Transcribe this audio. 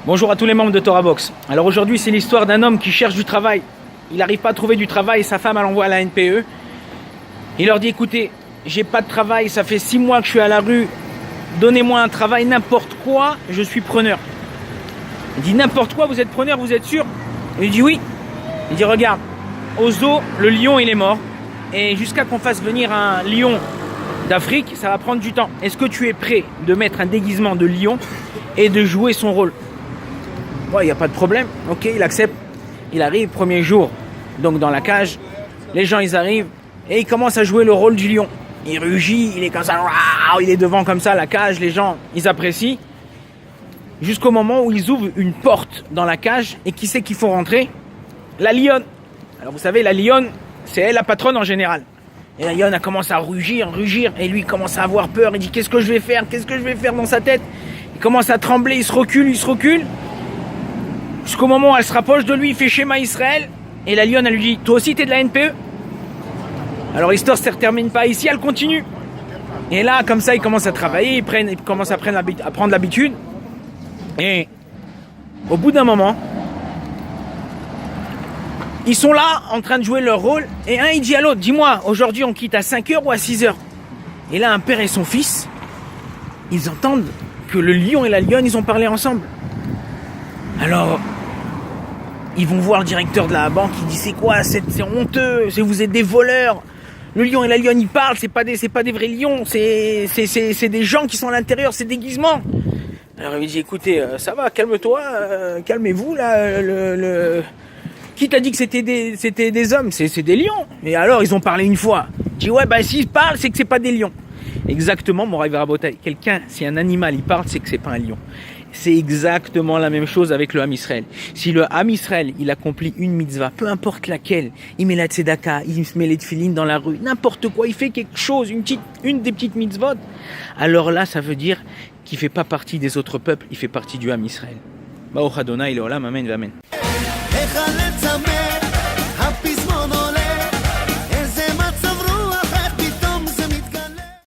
Bonjour à tous les membres de Torah Box. Alors aujourd'hui, c'est l'histoire d'un homme qui cherche du travail. Il n'arrive pas à trouver du travail et sa femme elle l'envoie à la NPE. Il leur dit écoutez, j'ai pas de travail, ça fait 6 mois que je suis à la rue. Donnez-moi un travail, n'importe quoi, je suis preneur. Il dit n'importe quoi, vous êtes preneur, vous êtes sûr? Il dit oui. Il dit regarde, au zoo, le lion il est mort. Et jusqu'à qu'on fasse venir un lion d'Afrique, ça va prendre du temps. Est-ce que tu es prêt de mettre un déguisement de lion et de jouer son rôle? Ouais, il n'y a pas de problème. Ok, il accepte. Il arrive, premier jour, donc dans la cage. Les gens, ils arrivent et il commence à jouer le rôle du lion. Il rugit, il est comme ça, il est devant comme ça, la cage. Les gens, ils apprécient. Jusqu'au moment où ils ouvrent une porte dans la cage. Et qui c'est qu'il faut rentrer? La lionne. Alors vous savez, la lionne, c'est elle la patronne en général. Et la lionne, elle commence à rugir. Et lui, il commence à avoir peur. Il dit, qu'est-ce que je vais faire? Qu'est-ce que je vais faire dans sa tête? Il commence à trembler, il se recule. Jusqu'au moment où elle se rapproche de lui, il fait schéma Israël. Et la lionne, elle lui dit, toi aussi, t'es de la NPE? Alors l'histoire ne se termine pas ici, elle continue. Et là, comme ça, ils commencent à travailler, ils commencent à prendre l'habitude. Et au bout d'un moment, ils sont là, en train de jouer leur rôle. Et un, il dit à l'autre, dis-moi, aujourd'hui, on quitte à 5h ou à 6h? Et là, un père et son fils, ils entendent que le lion et la lionne, ils ont parlé ensemble. Alors, ils vont voir le directeur de la banque, il dit c'est quoi, c'est honteux, vous êtes des voleurs. Le lion et la lionne, ils parlent, c'est pas des vrais lions, c'est des gens qui sont à l'intérieur, c'est déguisement. Alors il dit écoutez, ça va, calme-toi, calmez-vous là, Qui t'a dit que c'était des hommes? C'est des lions. Et alors ils ont parlé une fois. Il dit ouais, bah s'ils parlent, c'est que c'est pas des lions. Exactement, mon Rav Rabotai. Quelqu'un, si un animal il parle, c'est que c'est pas un lion. C'est exactement la même chose avec le Ham Israël. Si le Ham Israël, il accomplit une mitzvah, peu importe laquelle, il met la tzedaka, il met les tefilines dans la rue, n'importe quoi, il fait quelque chose, une des petites mitzvot, alors là, ça veut dire qu'il fait pas partie des autres peuples, il fait partie du Ham Israël. Baruch Adonai, Leolam, Amen, Amen.